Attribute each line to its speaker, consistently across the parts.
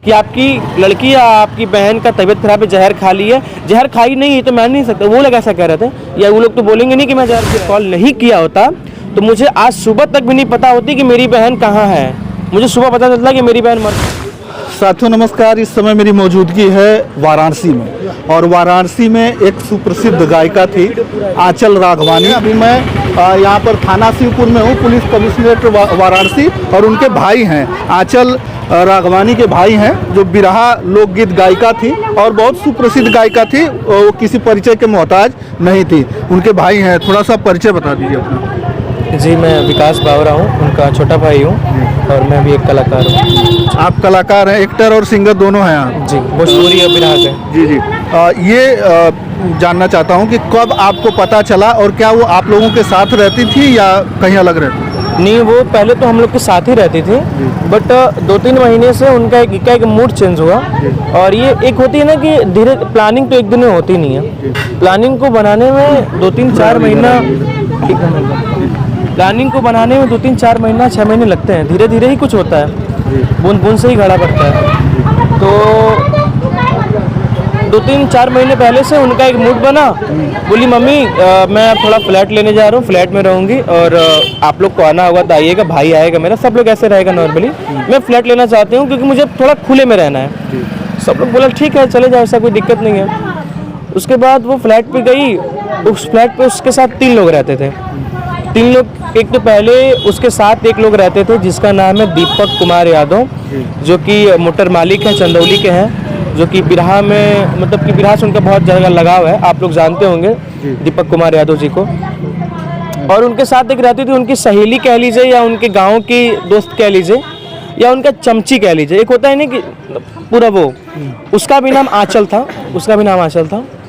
Speaker 1: कि आपकी लड़की या आपकी बहन का तबीयत खराब है, जहर खा ली है। जहर खाई नहीं है तो मान नहीं सकता, वो लोग ऐसा कह रहे थे, या वो लोग तो बोलेंगे नहीं कि मैं जहर कॉल नहीं किया होता तो मुझे आज सुबह तक भी नहीं पता होती कि मेरी बहन कहाँ है। मुझे सुबह पता चलता कि मेरी बहन मर।
Speaker 2: साथियों नमस्कार, इस समय मेरी मौजूदगी है वाराणसी में, और वाराणसी में एक सुप्रसिद्ध गायिका थी आंचल राघवानी। अभी मैं यहाँ पर थाना शिवपुर में हूँ, पुलिस कमिश्नरेट वाराणसी, और उनके भाई हैं आंचल राघवानी के भाई हैं, जो बिरहा लोकगीत गायिका थी और बहुत सुप्रसिद्ध गायिका थी। वो किसी परिचय के मोहताज नहीं थी। उनके भाई हैं, थोड़ा सा परिचय बता दीजिए अपना।
Speaker 1: जी, मैं विकास बावरा हूँ, उनका छोटा भाई हूँ, और मैं भी एक कलाकार हूँ।
Speaker 2: आप कलाकार हैं, एक्टर और सिंगर दोनों हैं आप?
Speaker 1: जी, भोजपुरी और बिरहा के।
Speaker 2: जी जी। ये जानना चाहता हूँ कि कब आपको पता चला, और क्या वो आप लोगों के साथ रहती थी या कहीं अलग रहती थी?
Speaker 1: नहीं, वो पहले तो हम लोग के साथ ही रहती थी, बट 2-3 महीने से उनका एक मूड चेंज हुआ। और ये एक होती है ना कि धीरे प्लानिंग तो एक दिन में होती नहीं है। प्लानिंग को बनाने में 2-3-4 महीना, प्लानिंग को बनाने में 2-3-4 महीना 6 महीने लगते हैं। धीरे धीरे ही कुछ होता है, बूंद बूंद से ही घड़ा पड़ता है। तो 2-3-4 महीने पहले से उनका एक मूड बना, बोली मम्मी मैं अब थोड़ा फ्लैट लेने जा रहा हूँ, फ्लैट में रहूँगी, और आप लोग को आना होगा तो आइएगा, भाई आएगा मेरा, सब लोग ऐसे रहेगा नॉर्मली। मैं फ्लैट लेना चाहती हूँ क्योंकि मुझे थोड़ा खुले में रहना है। सब लोग बोला ठीक है चले जाओ, ऐसा कोई दिक्कत नहीं है। उसके बाद वो फ्लैट पे गई। उस फ्लैट पे उसके साथ 3 लोग रहते थे। 3 लोग, एक तो पहले उसके साथ एक लोग रहते थे जिसका नाम है दीपक कुमार यादव, जो कि मोटर मालिक है, चंदौली के हैं, जो कि बिरहा में, मतलब कि बिरहा से उनका बहुत ज़्यादा लगाव है, आप लोग जानते होंगे दीपक कुमार यादव जी को। और उनके साथ एक रहती थी उनकी सहेली कह लीजिए, या उनके गांव की दोस्त कह लीजिए, या उनका चमची कह लीजिए। एक होता है ना कि पूरा वो, उसका भी नाम आंचल था,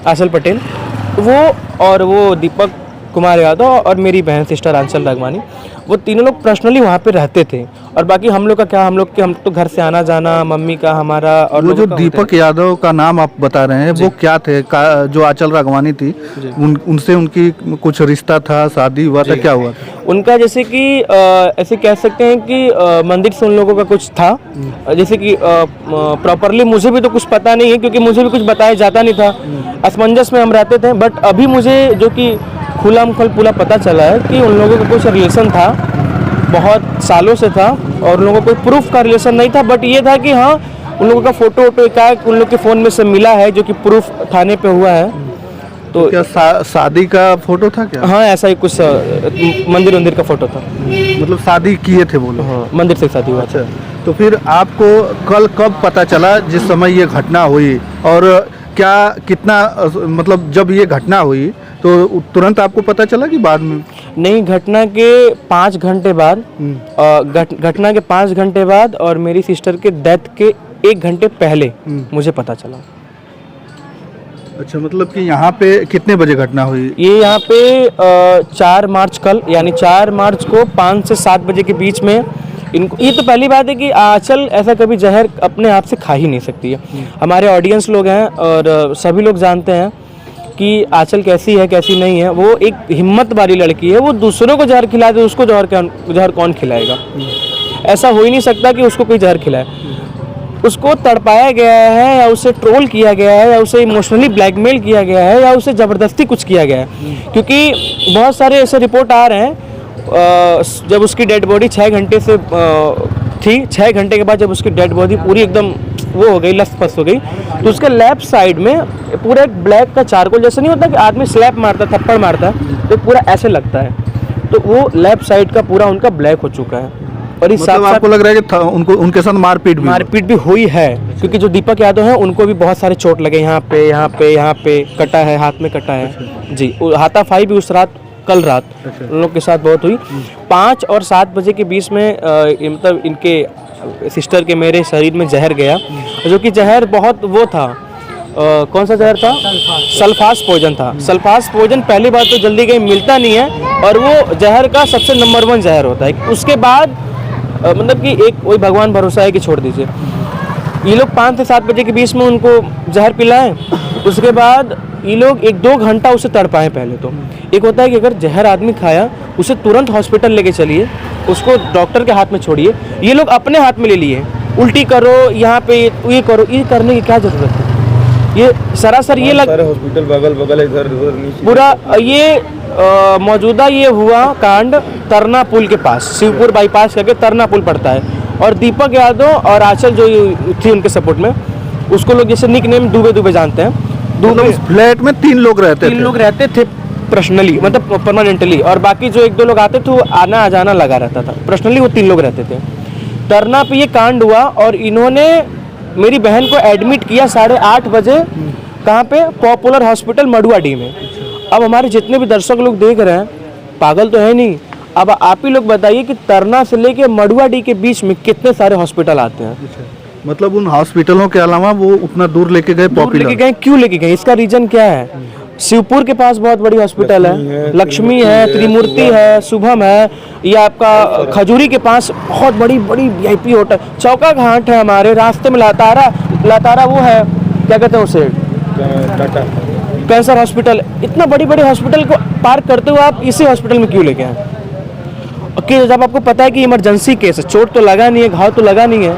Speaker 1: आंचल पटेल। वो और वो दीपक कुमार यादव और मेरी बहन सिस्टर आंचल राघवानी, वो तीनों लोग पर्सनली वहाँ पे रहते थे। और बाकी हम लोग का क्या, हम तो घर से आना जाना, मम्मी का, हमारा। और
Speaker 2: वो जो दीपक यादव का नाम आप बता रहे हैं, वो क्या थे? जो आंचल राघवानी थी, उनसे उनकी कुछ रिश्ता था, शादी हुआ था, क्या हुआ था
Speaker 1: उनका? जैसे कि ऐसे कह सकते हैं कि मंदिर से उन लोगों का कुछ था। जैसे कि प्रॉपरली मुझे भी तो कुछ पता नहीं है, क्योंकि मुझे भी कुछ बताया जाता नहीं था, असमंजस में हम रहते थे। बट अभी मुझे जो कि खुला पूरा पता चला है कि उन लोगों का कुछ रिलेशन था, बहुत सालों से था, और उन लोगों को कोई प्रूफ का रिलेशन नहीं था। बट ये था कि हाँ, उन लोगों का फोटो एकाएक उन लोग के फ़ोन में से मिला है, जो कि प्रूफ थाने पे हुआ है। तो
Speaker 2: क्या शादी का फोटो था क्या?
Speaker 1: हाँ, ऐसा ही कुछ मंदिर का फोटो था।
Speaker 2: मतलब शादी किए थे वो लोग?
Speaker 1: हाँ, मंदिर से शादी हुआ।
Speaker 2: अच्छा, तो फिर आपको कल कब पता चला जिस समय ये घटना हुई? और क्या कितना, मतलब जब ये घटना हुई तो तुरंत आपको पता चला कि बाद में?
Speaker 1: नहीं, घटना के 5 घंटे बाद, घटना के 5 घंटे बाद और मेरी सिस्टर के डेथ के 1 घंटे पहले मुझे पता चला।
Speaker 2: अच्छा, मतलब कि यहाँ पे कितने बजे घटना हुई?
Speaker 1: ये यहाँ पे 4 मार्च कल, यानी 4 मार्च को 5 से 7 बजे के बीच में इनको। ये तो पहली बात है कि आंचल ऐसा कभी जहर अपने आप से खा ही नहीं सकती है। हमारे ऑडियंस लोग हैं और सभी लोग जानते हैं कि आंचल कैसी है कैसी नहीं है। वो एक हिम्मत वाली लड़की है, वो दूसरों को जहर खिला दे, उसको जहर कौन खिलाएगा? ऐसा हो ही नहीं सकता कि उसको कोई जहर खिलाए। उसको तड़पाया गया है, या उसे ट्रोल किया गया है, या उसे इमोशनली ब्लैकमेल किया गया है, या उसे ज़बरदस्ती कुछ किया गया है। क्योंकि बहुत सारे ऐसे रिपोर्ट आ रहे हैं, जब उसकी डेड बॉडी 6 घंटे से थी, 6 घंटे के बाद जब उसकी डेड बॉडी पूरी एकदम वो हो गई, लसपस हो गई, तो उसके लेफ्ट साइड में पूरा एक ब्लैक का चारकोल, जैसे नहीं होता कि आदमी स्लैप मारता, थप्पड़ मारता है, तो पूरा ऐसे लगता है। तो वो लेफ्ट साइड का पूरा उनका ब्लैक हो चुका है। और इस
Speaker 2: मतलब आपको लग रहा है कि उनके साथ मारपीट भी
Speaker 1: हुई है, क्योंकि जो दीपक यादव है उनको भी बहुत सारे चोट लगे, यहाँ पे कटा है, हाथ में कटा है जी। हाथापाई भी उस रात, कल रात उन लोग के साथ बहुत हुई। 5 और 7 बजे के बीच में मतलब इनके सिस्टर के मेरे शरीर में जहर गया, जो कि जहर बहुत वो था। कौन सा जहर था? सल्फास पॉइजन था। सल्फास पॉइजन पहली बात तो जल्दी कहीं मिलता नहीं है, और वो जहर का सबसे नंबर 1 जहर होता है। उसके बाद मतलब कि एक वही भगवान भरोसा है कि छोड़ दीजिए। ये लोग 5 से 7 बजे के बीच में उनको जहर पिलाएं, उसके बाद ये लोग 1-2 घंटा उसे तड़पाएं। पहले तो एक होता है कि अगर जहर आदमी खाया, उसे तुरंत हॉस्पिटल लेके चलिए, उसको डॉक्टर के हाथ में छोड़िए। ये लोग अपने हाथ में ले लिए, उल्टी करो, यहाँ पे ये करो, ये करने की क्या जरूरत है? ये सरासर ये
Speaker 3: सारे हॉस्पिटल बगल बगल इधर उधर नीचे
Speaker 1: पूरा ये मौजूदा ये हुआ कांड तरना पुल के पास, शिवपुर बाईपास करके तरना पुल पड़ता है, और दीपक यादव और आंचल जो थी उनके सपोर्ट में, उसको लोग जैसे निक नेम दुबे दुबे जानते हैं।
Speaker 2: मतलब फ्लैट में 3 लोग रहते
Speaker 1: तीन लोग रहते थे पर्सनली, मतलब परमानेंटली, और बाकी जो 1-2 लोग आते थे वो आना आ जाना लगा रहता था। पर्सनली वो 3 लोग रहते थे। तरना पे ये कांड हुआ और इन्होंने मेरी बहन को एडमिट किया 8:30 बजे, कहाँ पे? पॉपुलर हॉस्पिटल मडुआडीह में। अब हमारे जितने भी दर्शक लोग देख रहे हैं, पागल तो है नहीं, अब आप ही लोग बताइए कि तरना से लेके मडुआडीह के बीच में कितने सारे हॉस्पिटल आते हैं।
Speaker 2: मतलब उन हॉस्पिटलों के अलावा वो उतना दूर लेके गए?
Speaker 1: दूर लेके गए, क्यों लेके गए? इसका रीजन क्या है? शिवपुर के पास बहुत बड़ी हॉस्पिटल है, लक्ष्मी है, त्रिमूर्ति है, शुभम है, ये आपका खजूरी के पास बहुत बड़ी बड़ी वीआईपी होटल, चौका घाट है, हमारे रास्ते में लातारा वो है, क्या कहते हैं उसे,
Speaker 3: टाटा
Speaker 1: कैंसर हॉस्पिटल। इतना बड़ी बड़ी हॉस्पिटल को पार करते हुए आप इसी हॉस्पिटल में क्यों लेके आए? कि जब आपको पता है कि इमरजेंसी केस है, चोट तो लगा नहीं है, घाव तो लगा नहीं है,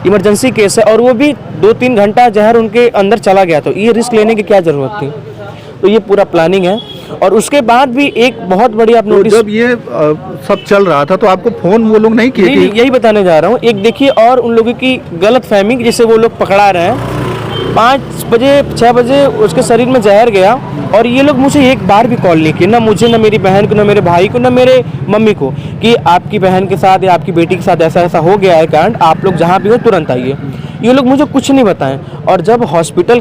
Speaker 1: इमरजेंसी केस है, और वो भी 2-3 घंटा जहर उनके अंदर चला गया, तो ये रिस्क लेने की क्या जरूरत थी? तो ये पूरा प्लानिंग है। और उसके बाद भी एक बहुत बड़ी आप
Speaker 2: तो
Speaker 1: नोटिस,
Speaker 2: जब ये सब चल रहा था तो आपको फोन वो लोग नहीं किए?
Speaker 1: नहीं, यही बताने जा रहा हूँ। एक देखिए, और उन लोगों की गलत फहमी जिसे वो लोग पकड़ा रहे हैं, 5 बजे 6 बजे उसके शरीर में जहर गया, और ये लोग मुझे एक बार भी कॉल नहीं किए, ना मुझे, ना मेरी बहन को, ना मेरे भाई को, ना मेरे मम्मी को, कि आपकी बहन के साथ या आपकी बेटी के साथ ऐसा ऐसा हो गया है कांड, आप लोग जहाँ भी हो तुरंत आइए। ये लोग मुझे कुछ नहीं बताएं। और जब हॉस्पिटल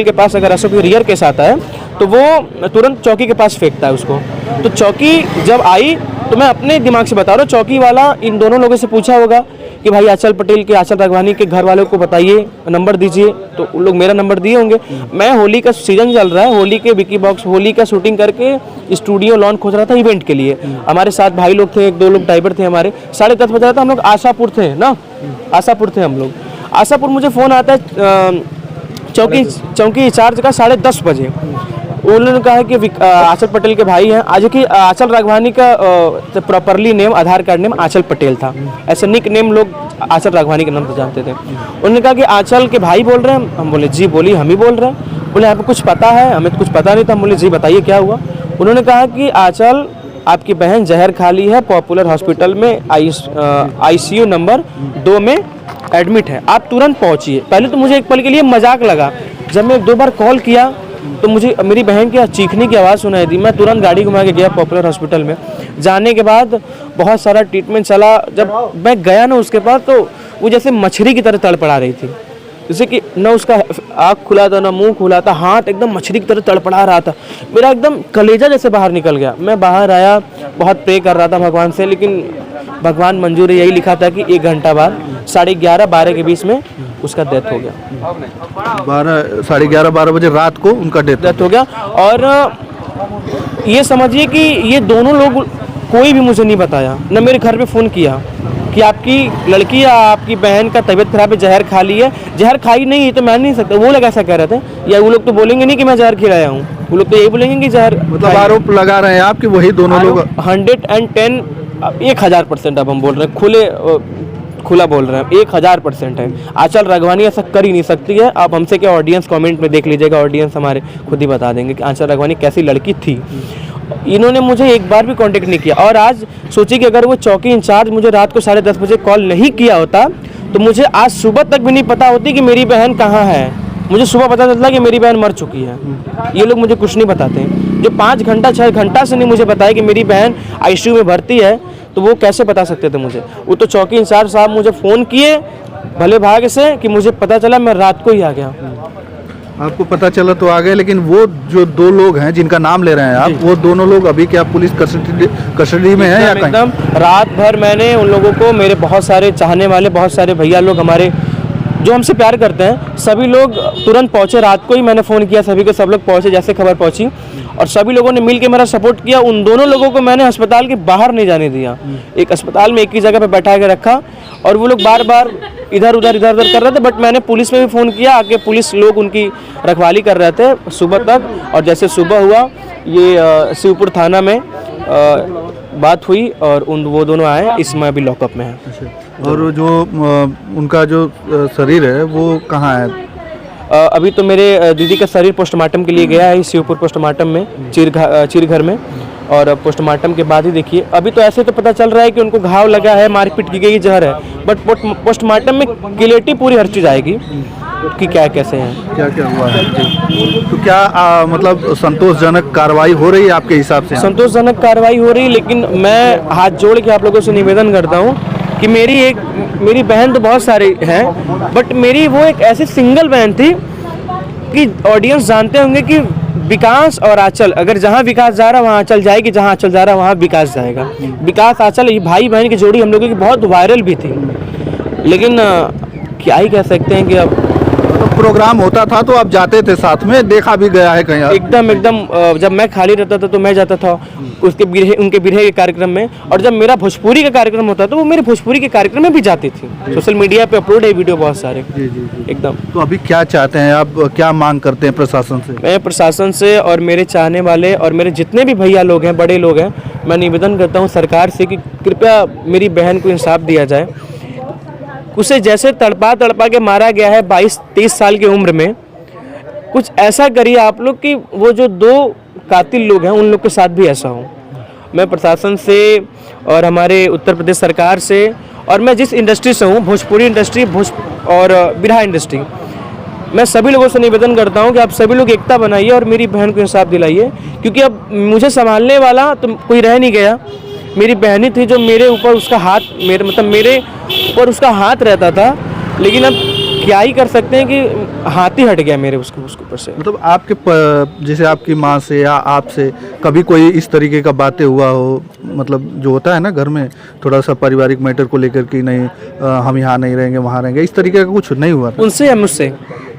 Speaker 1: के पास अगर ऐसा कोई रियर केस आता है तो वो तुरंत चौकी के पास फेंकता है उसको। तो चौकी जब आई तो मैं अपने दिमाग से बता रहा हूँ, चौकी वाला इन दोनों लोगों से पूछा होगा कि भाई आंचल पटेल के, आंचल राघवानी के घर वालों को बताइए, नंबर दीजिए, तो उन लोग मेरा नंबर दिए होंगे। मैं होली का सीजन चल रहा है, होली के विकी बॉक्स, होली का शूटिंग करके स्टूडियो लॉन खोज रहा था इवेंट के लिए। हमारे साथ भाई लोग थे, 1-2 लोग ड्राइवर थे हमारे। 10:30 बजे था, हम लोग आशापुर थे ना, आशापुर थे हम लोग। आशापुर मुझे फ़ोन आता है चौकी इंचार्ज का 10:30 बजे। उन्होंने कहा कि आंचल पटेल के भाई हैं, आज की आंचल राघवानी का प्रॉपरली नेम, आधार कार्ड नेम आंचल पटेल था, ऐसे निक नेम लोग आंचल राघवानी के नाम से जानते थे। उन्होंने कहा कि आंचल के भाई बोल रहे हैं। हम बोले जी बोलिए, हम ही बोल रहे हैं। बोले आपको कुछ पता है? हमें तो कुछ पता नहीं था। हम बोले जी बताइए क्या हुआ। उन्होंने कहा कि आंचल आपकी बहन जहर खा ली है, पॉपुलर हॉस्पिटल में ICU नंबर 2 में एडमिट है, आप तुरंत पहुंचिए। पहले तो मुझे एक पल के लिए मजाक लगा, जब मैं 1-2 बार कॉल किया तो मुझे मेरी बहन की चीखने की आवाज़ सुनाई दी। मैं तुरंत गाड़ी घुमा के गया पॉपुलर हॉस्पिटल में। जाने के बाद बहुत सारा ट्रीटमेंट चला। जब मैं गया ना उसके पास, तो वो जैसे मछली की तरह तड़पड़ा रही थी, जैसे कि न उसका आँख खुला था, ना मुंह खुला था, हाथ एकदम मछली की तरह तड़पड़ा रहा था। मेरा एकदम कलेजा जैसे बाहर निकल गया। मैं बाहर आया, बहुत प्रे कर रहा था भगवान से, लेकिन भगवान मंजूर यही लिखा था कि 1 घंटा बाद 11:30-12 के बीच में उसका डेथ हो गया।
Speaker 2: 11:30-12 बजे रात को उनका डेथ
Speaker 1: हो गया। और ये समझिए कि ये दोनों लोग, कोई भी मुझे नहीं बताया, न मेरे घर पे फ़ोन किया कि आपकी लड़की या आपकी बहन का तबीयत खराब है, जहर खा ली है। जहर खाई नहीं, ये तो मैं नहीं सकता। वो लोग ऐसा कह रहे थे, या वो लोग तो बोलेंगे नहीं कि मैं जहर खिलाया हूँ, वो लोग तो यही बोलेंगे कि जहर,
Speaker 2: मतलब आरोप लगा रहे हैं आप कि वही दोनों लोग।
Speaker 1: 110 1000% अब हम बोल रहे हैं, खुला बोल रहे हैं, 1000% है। आंचल राघवानी ऐसा कर ही नहीं सकती है। आप हमसे क्या, ऑडियंस कमेंट में देख लीजिएगा, ऑडियंस हमारे खुद ही बता देंगे कि आंचल राघवानी कैसी लड़की थी। इन्होंने मुझे एक बार भी कांटेक्ट नहीं किया। और आज सोचिए कि अगर वो चौकी इंचार्ज मुझे रात को 10:30 बजे कॉल नहीं किया होता तो मुझे आज सुबह तक भी नहीं पता होती कि मेरी बहन कहाँ है। मुझे सुबह पता चलता कि मेरी बहन मर चुकी है। ये लोग मुझे कुछ नहीं बताते हैं। जो 5 घंटा 6 घंटा से नहीं मुझे बताया कि मेरी बहन ICU में भर्ती है, तो वो कैसे बता सकते थे मुझे? वो तो चौकी इंचार्ज साहब मुझे फ़ोन किए भले भाग्य से कि मुझे पता चला, मैं रात को ही आ गया।
Speaker 2: आपको पता चला तो आ गए, लेकिन वो जो 2 लोग हैं जिनका नाम ले रहे हैं आप, वो दोनों लोग अभी क्या पुलिस कस्टडी में हैं या कहीं?
Speaker 1: एकदम रात भर मैंने उन लोगों को, मेरे बहुत सारे चाहने वाले, बहुत सारे भैया लोग हमारे जो हमसे प्यार करते हैं, सभी लोग तुरंत पहुंचे। रात को ही मैंने फ़ोन किया सभी को, सब लोग पहुंचे जैसे खबर पहुंची, और सभी लोगों ने मिल के मेरा सपोर्ट किया। उन दोनों लोगों को मैंने अस्पताल के बाहर नहीं जाने दिया, एक अस्पताल में एक ही जगह पे बैठा के रखा। और वो लोग बार बार इधर उधर कर रहे थे, बट मैंने पुलिस में भी फ़ोन किया, आके पुलिस लोग उनकी रखवाली कर रहे थे सुबह तक। और जैसे सुबह हुआ, ये शिवपुर थाना में बात हुई और वो दोनों आए। इसमें अभी लॉकअप में है।
Speaker 2: और जो उनका जो शरीर है वो कहाँ है?
Speaker 1: अभी तो मेरे दीदी का शरीर पोस्टमार्टम के लिए गया है शिवपुर पोस्टमार्टम में चिरघर में, और पोस्टमार्टम के बाद ही देखिए। अभी तो ऐसे तो पता चल रहा है कि उनको घाव लगा है, मारपीट की गई, जहर है, बट पोस्टमार्टम में क्लियरिटी पूरी हर चीज़ आएगी कि क्या कैसे हैं,
Speaker 2: क्या क्या हुआ है। तो क्या मतलब संतोषजनक कार्रवाई हो रही है आपके हिसाब से?
Speaker 1: संतोषजनक कार्रवाई हो रही है, लेकिन मैं हाथ जोड़ के आप लोगों से निवेदन करता हूँ कि मेरी बहन तो बहुत सारी हैं, बट मेरी वो एक ऐसी सिंगल बहन थी कि ऑडियंस जानते होंगे कि विकास और आंचल, अगर जहाँ विकास जा रहा है वहाँ आंचल जाएगी, जहाँ आंचल जा रहा है वहाँ विकास जाएगा। विकास आंचल ये भाई बहन की जोड़ी हम लोगों की बहुत वायरल भी थी, लेकिन क्या ही कह सकते हैं कि अब
Speaker 2: तो प्रोग्राम होता था तो आप जाते थे साथ में, देखा भी गया है कहीं?
Speaker 1: एकदम जब मैं खाली रहता था तो मैं जाता था उनके बिरहे के कार्यक्रम में, और जब मेरा भोजपुरी का कार्यक्रम होता था वो मेरे भोजपुरी के कार्यक्रम में भी जाती थी। सोशल मीडिया पे अपलोड है वीडियो बहुत सारे।
Speaker 2: जी।
Speaker 1: एकदम।
Speaker 2: तो अभी क्या चाहते हैं आप, क्या मांग करते हैं प्रशासन से?
Speaker 1: मैं प्रशासन से और मेरे चाहने वाले और मेरे जितने भी भैया लोग हैं, बड़े लोग हैं, मैं निवेदन करता हूँ सरकार से कि कृपया मेरी बहन को इंसाफ दिया जाए। उसे जैसे तड़पा के मारा गया है 22-23 साल की उम्र में, कुछ ऐसा करिए आप लोग कि वो जो 2 कातिल लोग हैं उन लोग के साथ भी ऐसा हो। मैं प्रशासन से और हमारे उत्तर प्रदेश सरकार से, और मैं जिस इंडस्ट्री से हूँ, भोजपुरी इंडस्ट्री और बिरहा इंडस्ट्री, मैं सभी लोगों से निवेदन करता हूँ कि आप सभी लोग एकता बनाइए और मेरी बहन को इंसाफ दिलाइए, क्योंकि अब मुझे संभालने वाला तो कोई रह नहीं गया। मेरी बहनी थी जो मेरे ऊपर उसका हाथ, मेरे ऊपर उसका हाथ रहता था, लेकिन अब क्या ही कर सकते हैं कि हाथ ही हट गया मेरे उसके ऊपर से।
Speaker 2: मतलब आपके जैसे आपकी माँ से या आपसे कभी कोई इस तरीके का बातें हुआ हो, मतलब जो होता है ना घर में थोड़ा सा पारिवारिक मैटर को लेकर कि नहीं हम यहाँ नहीं रहेंगे वहाँ रहेंगे, इस तरीके का कुछ नहीं हुआ था?
Speaker 1: उनसे या मुझसे?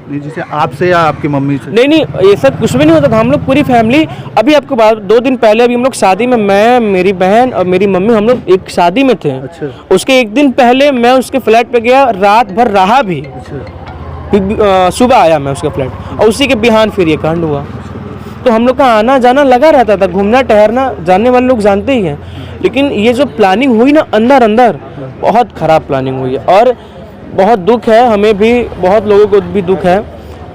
Speaker 2: नहीं, जैसे आपसे या आपकी मम्मी से?
Speaker 1: नहीं, ये सब कुछ भी नहीं होता था। हम लोग पूरी फैमिली, अभी आपको बात 2 दिन पहले अभी हम लोग शादी में, मैं, मेरी बहन और मेरी मम्मी, हम लोग एक शादी में थे।
Speaker 2: अच्छा।
Speaker 1: उसके 1 दिन पहले मैं उसके फ्लैट पे गया, रात भर रहा भी।
Speaker 2: अच्छा।
Speaker 1: सुबह आया मैं उसके फ्लैट, और उसी के बिहान फिर ये कांड हुआ। तो हम लोग का आना जाना लगा रहता था, घूमना टहरना, जानने वाले लोग जानते ही हैं। लेकिन ये जो प्लानिंग हुई ना अंदर बहुत ख़राब प्लानिंग हुई है, और बहुत दुख है, हमें भी, बहुत लोगों को भी दुख है।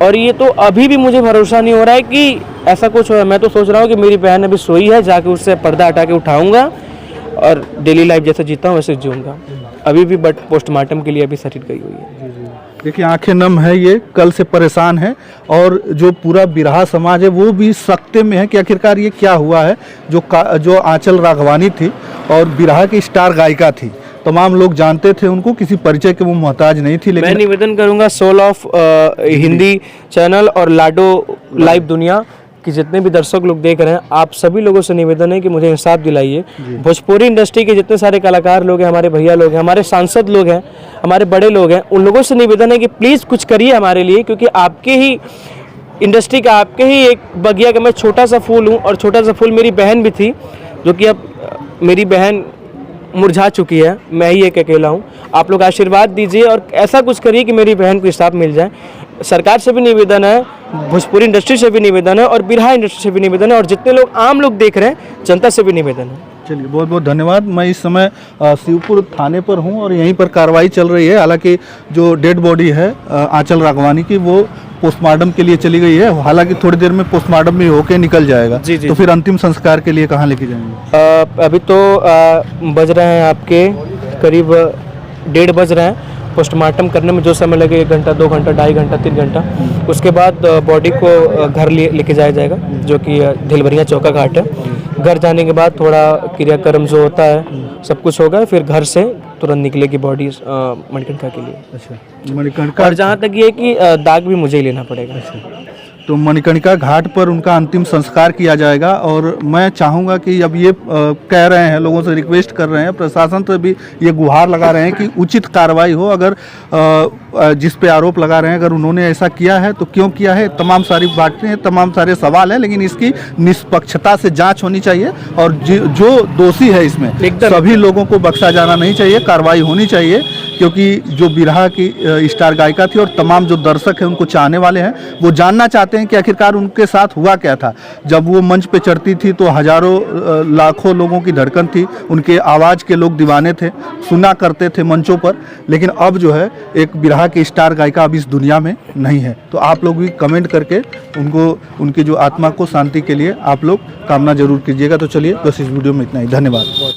Speaker 1: और ये तो अभी भी मुझे भरोसा नहीं हो रहा है कि ऐसा कुछ हो। मैं तो सोच रहा हूँ कि मेरी बहन अभी सोई है, जाके उससे पर्दा हटा के उठाऊंगा और डेली लाइफ जैसे जीता हूँ वैसे जीऊँगा अभी भी, बट पोस्टमार्टम के लिए अभी शरीर गई हुई है।
Speaker 2: देखिए आंखें नम है, ये कल से परेशान है, और जो पूरा बिरहा समाज है वो भी सकते में है कि आखिरकार ये क्या हुआ है। जो आंचल राघवानी थी और बिरहा की स्टार गायिका थी, तमाम लोग जानते थे उनको, किसी परिचय के वो मोहताज नहीं थी। लेकिन
Speaker 1: मैं निवेदन करूंगा सोल ऑफ हिंदी चैनल और लाडो लाइव दुनिया कि जितने भी दर्शक लोग देख रहे हैं, आप सभी लोगों से निवेदन है कि मुझे इंसाफ दिलाइए। भोजपुरी इंडस्ट्री के जितने सारे कलाकार लोग हैं, हमारे भैया लोग हैं, हमारे सांसद लोग हैं, हमारे बड़े लोग हैं, उन लोगों से निवेदन है कि प्लीज़ कुछ करिए हमारे लिए, क्योंकि आपके ही इंडस्ट्री का, आपके ही एक बगिया का मैं छोटा सा फूल हूँ, और छोटा सा फूल मेरी बहन भी थी, जो कि अब मेरी बहन मुरझा चुकी है, मैं ही एक अकेला हूँ। आप लोग आशीर्वाद दीजिए और ऐसा कुछ करिए कि मेरी बहन को इंसाफ मिल जाए। सरकार से भी निवेदन है, भोजपुरी इंडस्ट्री से भी निवेदन है, और बिरहा इंडस्ट्री से भी निवेदन है, और जितने लोग आम लोग देख रहे हैं, जनता से भी निवेदन है।
Speaker 2: चलिए, बहुत बहुत धन्यवाद। मैं इस समय शिवपुर थाने पर हूं और यहीं पर कार्रवाई चल रही है। हालांकि जो डेड बॉडी है आंचल राघवानी की, वो पोस्टमार्टम के लिए चली गई है। हालांकि थोड़ी देर में पोस्टमार्टम भी होके निकल जाएगा।
Speaker 1: जी।
Speaker 2: तो फिर अंतिम संस्कार के लिए कहाँ लेके जाएंगे?
Speaker 1: अभी तो बज रहे हैं आपके करीब 1:30 बज रहे हैं। पोस्टमार्टम करने में जो समय लगे 1 घंटा, 2 घंटा, 2.5 घंटा, 3 घंटा, उसके बाद बॉडी को घर लेके जाया जाएगा, जो कि ढिलवरिया चौका घाट है। घर जाने के बाद थोड़ा क्रियाक्रम जो होता है सब कुछ होगा, फिर घर से तुरंत निकलेगी बॉडी मणिकर्णिका के लिए।
Speaker 2: अच्छा, मणिकर्णिका।
Speaker 1: और जहाँ तक ये कि दाग भी मुझे ही लेना पड़ेगा।
Speaker 2: तो मणिकर्णिका घाट पर उनका अंतिम संस्कार किया जाएगा। और मैं चाहूँगा कि अब ये कह रहे हैं, लोगों से रिक्वेस्ट कर रहे हैं, प्रशासन से भी ये गुहार लगा रहे हैं कि उचित कार्रवाई हो। अगर जिस पे आरोप लगा रहे हैं, अगर उन्होंने ऐसा किया है तो क्यों किया है, तमाम सारी बातें हैं, तमाम सारे सवाल हैं, लेकिन इसकी निष्पक्षता से जांच होनी चाहिए। और जो दोषी है इसमें, सभी लोगों को बख्शा जाना नहीं चाहिए, कार्रवाई होनी चाहिए। क्योंकि जो बिरहा की स्टार गायिका थी और तमाम जो दर्शक हैं, उनको चाहने वाले हैं, वो जानना चाहते चाहते हैं कि आखिरकार उनके साथ हुआ क्या था। जब वो मंच पे चढ़ती थी तो हजारों लाखों लोगों की धड़कन थी, उनके आवाज़ के लोग दीवाने थे, सुना करते थे मंचों पर। लेकिन अब जो है एक बिरहा की स्टार गायिका अब इस दुनिया में नहीं है। तो आप लोग भी कमेंट करके उनको, उनकी जो आत्मा को शांति के लिए आप लोग कामना जरूर कीजिएगा। तो चलिए बस इस वीडियो में इतना ही, धन्यवाद।